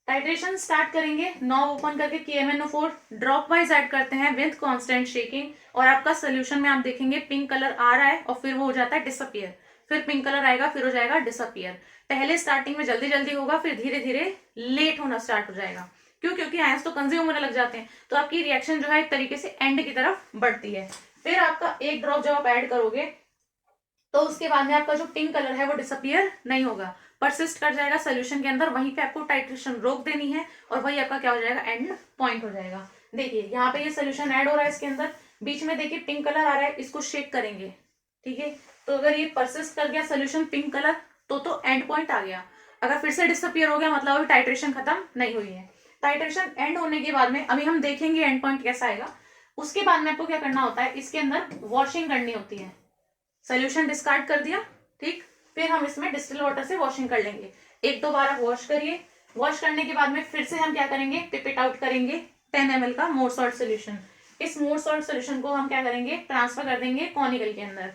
A: टाइट्रेशन स्टार्ट करेंगे, नॉब ओपन करके KMnO4 ड्रॉप वाइज ऐड करते हैं विद कांस्टेंट शेकिंग, और आपका सोल्यूशन में आप देखेंगे पिंक कलर आ रहा है और फिर वो हो जाता है डिसअपियर, फिर पिंक कलर आएगा फिर हो जाएगा डिसअपियर। पहले स्टार्टिंग में जल्दी जल्दी होगा, फिर धीरे धीरे लेट होना स्टार्ट हो जाएगा। क्यों? क्योंकि आयंस तो कंज्यूम होने लग जाते हैं, तो आपकी रिएक्शन जो है एक तरीके से एंड की तरफ बढ़ती है। फिर आपका एक ड्रॉप जब आप ऐड करोगे तो उसके बाद में आपका जो पिंक कलर है वो डिसअपियर नहीं होगा, परसिस्ट कर जाएगा सोल्यूशन के अंदर। वहीं पे आपको टाइट्रेशन रोक देनी है और वही आपका क्या हो जाएगा, एंड पॉइंट हो जाएगा। देखिए यहाँ पे ये सोल्यूशन ऐड हो रहा है इसके अंदर, बीच में देखिए पिंक कलर आ रहा है, इसको शेक करेंगे, ठीक है। तो अगर ये परसिस्ट कर गया सोल्यूशन पिंक कलर तो एंड पॉइंट आ गया। अगर फिर से डिसअपियर हो गया मतलब अभी टाइट्रेशन खत्म नहीं हुई है। टाइट्रेशन एंड होने के बाद में अभी हम देखेंगे एंड पॉइंट कैसा आएगा। उसके बाद में आपको क्या करना होता है, इसके अंदर वॉशिंग करनी होती है। सोल्यूशन डिस्कार्ड कर दिया, ठीक। फिर हम इसमें डिस्टिल वाटर से वॉशिंग कर लेंगे। एक दो बार आप वॉश करिए। वॉश करने के बाद में फिर से हम क्या करेंगे, पिपेट आउट करेंगे 10 ml का मोर सॉल्ट सोल्यूशन। इस मोर सॉल्ट सोल्यूशन को हम क्या करेंगे, ट्रांसफर कर देंगे कॉनिकल के अंदर।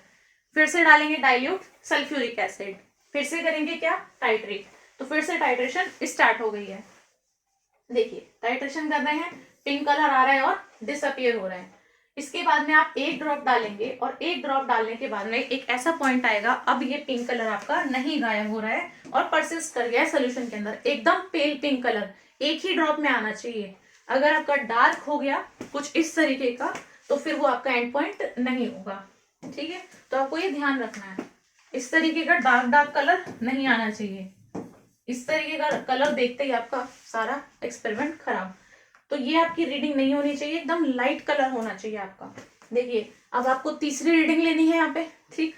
A: फिर से डालेंगे डाइल्यूट सल्फ्यूरिक एसिड, फिर से करेंगे क्या, टाइट्रेट। तो फिर से टाइट्रेशन स्टार्ट हो गई है। देखिए टाइट्रेशन कर रहे हैं, पिंक कलर आ रहा है और डिसअपियर हो रहा है। इसके बाद में आप एक ड्रॉप डालेंगे और एक ड्रॉप डालने के बाद में एक ऐसा पॉइंट आएगा, अब ये पिंक कलर आपका नहीं गायब हो रहा है और परसिस्ट कर गया है सोल्यूशन के अंदर, एकदम पेल पिंक कलर एक ही ड्रॉप में आना चाहिए। अगर आपका डार्क हो गया कुछ इस तरीके का तो फिर वो आपका एंड पॉइंट नहीं होगा, ठीक है। तो आपको ये ध्यान रखना है, इस तरीके का डार्क डार्क कलर नहीं आना चाहिए। इस तरीके का कलर देखते ही आपका सारा एक्सपेरिमेंट खराब। तो ये आपकी रीडिंग नहीं होनी चाहिए, एकदम लाइट कलर होना चाहिए आपका। देखिए अब आपको तीसरी रीडिंग लेनी है यहाँ पे, ठीक।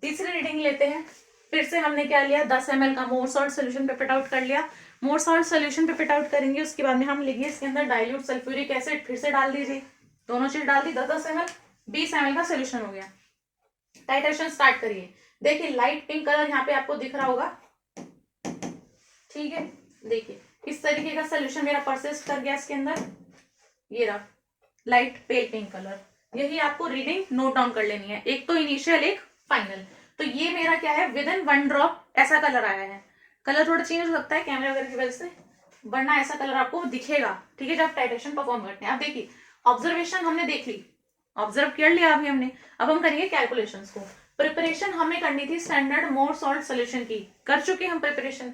A: तीसरी रीडिंग लेते हैं। फिर से हमने क्या लिया, 10 ml का मोर सॉल्ट सोल्यूशन पिपेट आउट कर लिया। मोर सॉल्ट सोल्यूशन पिपेट आउट करेंगे, उसके बाद में हम लेंगे इसके अंदर डाइल्यूट सल्फ्यूरिक एसिड, फिर से डाल दीजिए। दोनों चीज डाल दी, 10 ml 20 ml का सोल्यूशन हो गया। टाइट्रेशन स्टार्ट करिए। देखिए लाइट पिंक कलर यहाँ पे आपको दिख रहा होगा, ठीक है। देखिए इस तरीके का सोल्यूशन मेरा परसिस्ट कर गया इसके अंदर, ये रहा लाइट पेल पिंक कलर। यही आपको रीडिंग नोट डाउन कर लेनी है, एक तो इनिशियल एक फाइनल। तो ये मेरा क्या है, विद इन 1 ड्रॉप ऐसा कलर आया है। कलर थोड़ा चेंज हो सकता है कैमरे वगैरह की वजह से, वरना ऐसा कलर आपको दिखेगा, ठीक है, जब टाइट्रेशन परफॉर्म करते हैं। आप देखिए ऑब्जर्वेशन हमने देख ली, ऑब्जर्व कर लिया अभी हमने। अब हम करेंगे कैलकुलेशंस को। प्रिपरेशन हमें करनी थी स्टैंडर्ड मोर सॉल्ट सोल्यूशन की, कर चुके हम प्रिपरेशन,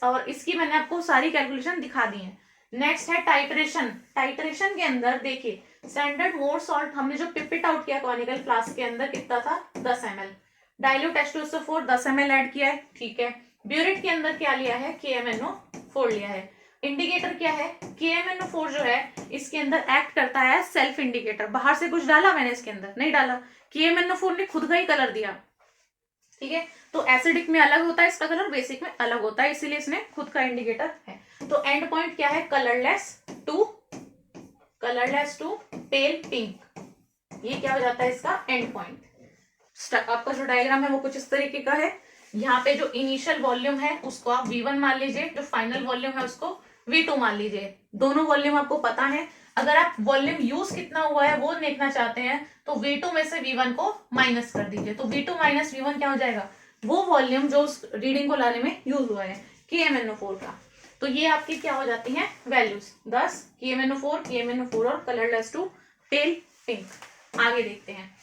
A: और इसकी मैंने आपको सारी कैलकुलेशन दिखा दी है। नेक्स्ट है टाइट्रेशन। टाइट्रेशन के अंदर देखिए स्टैंडर्ड मोर सॉल्ट हमने जो पिपिट आउट किया कॉनिकल फ्लास्क के अंदर कितना था, 10 ml। Dilute H2SO4 10 ml add किया है, ठीक है। ब्यूरेट के अंदर क्या लिया है, KMnO4 लिया है। इंडिकेटर क्या है, KMnO4 जो है इसके अंदर एक्ट करता है सेल्फ इंडिकेटर। बाहर से कुछ डाला मैंने इसके अंदर, नहीं डाला, KMnO4 ने खुद का ही कलर दिया, ठीक है। तो एसिडिक में अलग होता है इसका कलर, बेसिक में अलग होता है, इसीलिए इसने खुद का इंडिकेटर है। तो एंड पॉइंट क्या है, कलरलेस टू पेल पिंक, ये क्या हो जाता है इसका एंड पॉइंट। आपका जो डायग्राम है वो कुछ इस तरीके का है। यहाँ पे जो इनिशियल वॉल्यूम है उसको आप V1 मान लीजिए, जो फाइनल वॉल्यूम है उसको V2 मान लीजिए। दोनों वॉल्यूम आपको पता है। अगर आप वॉल्यूम यूज कितना हुआ है वो देखना चाहते हैं तो V2 में से V1 को माइनस कर दीजिए। तो V2 माइनस V1 क्या हो जाएगा, वो वॉल्यूम जो उस रीडिंग को लाने में यूज हुआ है KMnO4 का। तो ये आपकी क्या हो जाती है वैल्यूज, 10 KMnO4 और कलरलेस टू पेल पिंक। आगे देखते हैं।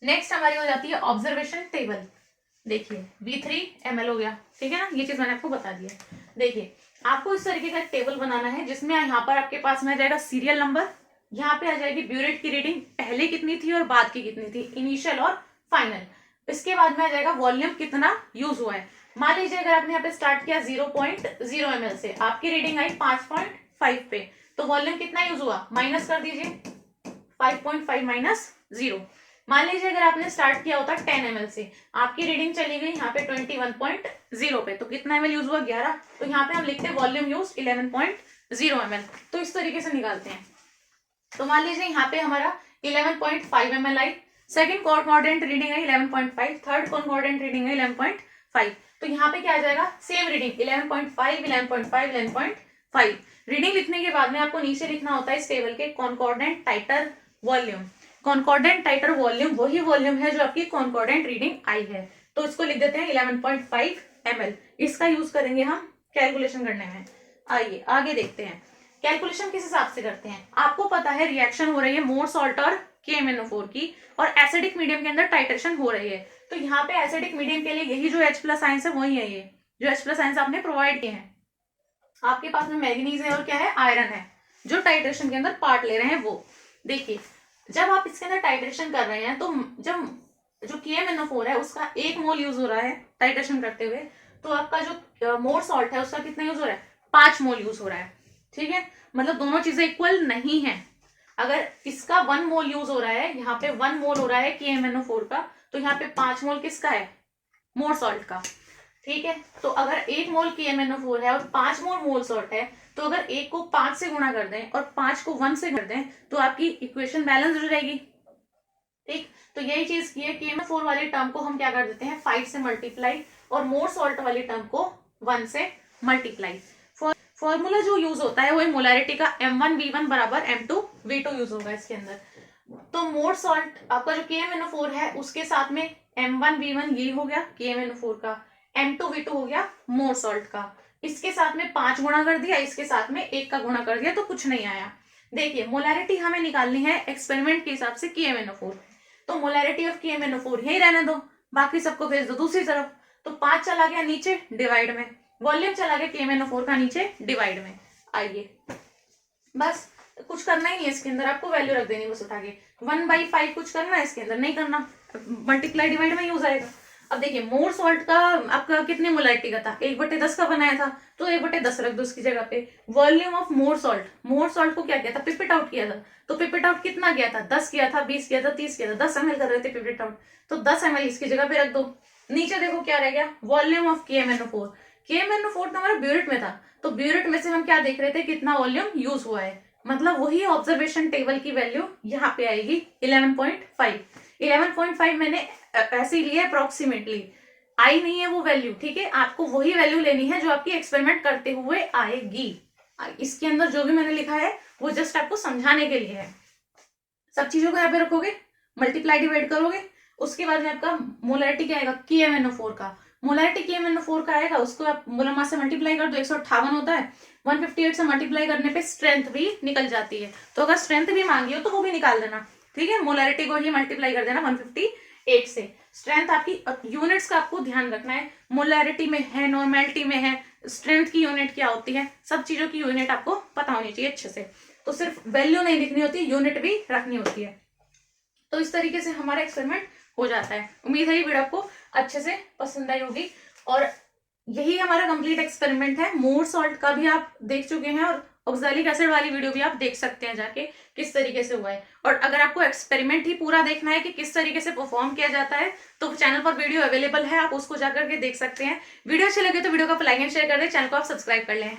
A: नेक्स्ट हमारी हो जाती है ऑब्जर्वेशन टेबल। देखिए V3 ml हो गया, ठीक है ना, ये चीज मैंने आपको बता दी है। देखिए आपको इस तरीके का टेबल बनाना है जिसमें यहाँ पर आपके पास में आ जाएगा सीरियल नंबर, यहाँ पे आ जाएगी ब्यूरेट की रीडिंग पहले कितनी थी और बाद की कितनी थी, इनिशियल और फाइनल। इसके बाद में आ जाएगा वॉल्यूम कितना यूज हुआ है। मान लीजिए अगर आपने यहाँ पे स्टार्ट किया 0.0 ml से, आपकी रीडिंग आई 5.5 पे, तो वॉल्यूम कितना यूज हुआ, माइनस कर दीजिए 5.5 माइनस 0। मान लीजिए अगर आपने स्टार्ट किया होता 10 ml से, आपकी रीडिंग चली गई यहाँ पे 21.0 पे, तो कितना ml यूज हुआ 11। तो यहाँ पे हम लिखते हैं वॉल्यूम यूज 11.0 ml। तो इस तरीके से निकालते हैं। तो मान लीजिए यहाँ पे हमारा 11.5 ml I, second concordant reading I 11.5, third concordant reading I 11.5। तो यहाँ पे क्या आ जाएगा, सेम रीडिंग 11.5 11.5 11.5। रीडिंग लिखने के बाद में आपको नीचे लिखना होता है इस टेबल के कॉन्कॉर्डेंट टाइटर वॉल्यूम। कॉन्कॉर्डेंट टाइटर वॉल्यूम वही वॉल्यूम है जो आपकी कॉन्कॉर्डेंट रीडिंग आई है, तो इसको लिख देते हैं 11.5 ml। इसका यूज करेंगे हम कैलकुलेशन करने में। आइए आगे देखते हैं कैलकुलेशन किस हिसाब से करते हैं। आपको पता है रिएक्शन हो रही है मोर सॉल्ट और KMnO4 की, और एसिडिक मीडियम के अंदर टाइट्रेशन हो रही है। तो यहाँ पे एसिडिक मीडियम के लिए यही जो H+ आयंस है वही है, ये जो H+ आयंस आपने प्रोवाइड किए हैं। आपके पास में मैग्नीज है और क्या है, आयरन है, जो टाइट्रेशन के अंदर पार्ट ले रहे हैं वो। देखिए जब आप इसके अंदर टाइट्रेशन कर रहे हैं तो जब जो KMnO4 है उसका 1 मोल यूज हो रहा है टाइट्रेशन करते हुए, तो आपका जो मोर सॉल्ट है उसका कितना यूज हो रहा है, 5 मोल यूज हो रहा है। ठीक है, मतलब दोनों चीजें इक्वल नहीं है। अगर इसका 1 मोल यूज हो रहा है, यहाँ पे 1 मोल हो रहा है KMnO4 का, तो यहाँ पे 5 मोल किसका है, मोर सॉल्ट का। ठीक है, तो अगर 1 मोल KMnO4 है और 5 मोल सॉल्ट है, तो अगर 1 को 5 से गुणा कर दें और 5 को 1 से कर दें तो आपकी इक्वेशन बैलेंस हो जाएगी। ठीक, तो यही चीज की है, KMnO4 वाली टर्म को हम क्या कर देते हैं 5 से मल्टीप्लाई, और मोर सॉल्ट वाली टर्म को 1 से मल्टीप्लाई। फॉर्मूला जो यूज होता है वो मोलैरिटी का M1V1 बराबर M2V2 यूज होगा इसके अंदर। तो मोर सॉल्ट आपका जो KMnO4 है उसके साथ में M1V1 ये हो गया KMnO4 का, M2V2 हो गया मोर सॉल्ट का। इसके साथ में 5 गुणा कर दिया, इसके साथ में 1 का गुणा कर दिया, तो कुछ नहीं आया। देखिए मोलैरिटी हमें निकालनी है एक्सपेरिमेंट के हिसाब से KMnO4, तो मोलैरिटी ऑफ KMnO4 यही रहने दो, बाकी सबको भेज दो दूसरी तरफ। तो 5 चला गया नीचे डिवाइड में, वॉल्यूम चला गया KMnO4 का नीचे डिवाइड में। आइए बस कुछ करना ही नहीं है इसके अंदर, आपको वैल्यू रख देनी बस उठा के। 1/5 कुछ करना है इसके अंदर, नहीं करना, मल्टीप्लाई डिवाइड में यूज आएगा। अब देखिए मोर सॉल्ट का आपका कितने मोलैरिटी का था, 1/10 का बनाया था, तो 1/10 रख दो उसकी जगह पे। वॉल्यूम ऑफ मोर सॉल्ट को क्या किया था, पिपेट आउट किया था, तो पिपेट आउट कितना किया था, 10 किया था, 20 किया था, 30 किया था, 10 ml कर रहे थे पिपेट आउट, तो 10 ml इसकी जगह पे रख दो। नीचे देखो क्या रह गया, वॉल्यूम ऑफ KMnO4 तो हमारा ब्यूरेट में था, तो ब्यूरेट में से हम क्या देख रहे थे, कितना वॉल्यूम यूज हुआ है, मतलब वही ऑब्जर्वेशन टेबल की वैल्यू यहाँ पे आएगी 11.5। 11.5 मैंने ऐसे ही लिया अप्रोक्सीमेटली, आई नहीं है वो वैल्यू। ठीक है, आपको वही वैल्यू लेनी है जो आपकी एक्सपेरिमेंट करते हुए आएगी। इसके अंदर जो भी मैंने लिखा है वो जस्ट आपको समझाने के लिए है। सब चीजों को यहाँ पे रखोगे, मल्टीप्लाई डिवाइड करोगे, उसके बाद में आपका मोलैरिटी क्या आएगा KMnO4 का, मोलैरिटी KMnO4 का आएगा, उसको आप मोलर मास से मल्टीप्लाई कर दो, 158 होता है, 158 से मल्टीप्लाई करने पे स्ट्रेंथ भी निकल जाती है, तो अगर स्ट्रेंथ भी मांगी हो तो वो भी निकाल देना। ठीक है, मोलैरिटी को ही मल्टीप्लाई कर देना 158 से। स्ट्रेंथ आपकी यूनिट्स का आपको ध्यान रखना है, मोलैरिटी में है, नॉर्मेलिटी में है, स्ट्रेंथ की यूनिट क्या होती है, सब चीजों की यूनिट आपको पता होनी चाहिए अच्छे से। तो सिर्फ वैल्यू नहीं लिखनी होती, यूनिट भी रखनी होती है। तो इस तरीके से हमारा एक्सपेरिमेंट हो जाता है। उम्मीद है ये वीडियो आपको अच्छे से पसंद आई होगी, और यही हमारा कंप्लीट एक्सपेरिमेंट है। मोर सॉल्ट का भी आप देख चुके हैं, और ऑक्सैलिक एसिड वाली वीडियो भी आप देख सकते हैं जाके किस तरीके से हुआ है। और अगर आपको एक्सपेरिमेंट ही पूरा देखना है कि किस तरीके से परफॉर्म किया जाता है, तो चैनल पर वीडियो अवेलेबल है, आप उसको जाकर के देख सकते हैं। वीडियो अच्छी लगे तो वीडियो को लाइक एंड शेयर कर दें, चैनल को आप सब्सक्राइब कर लें।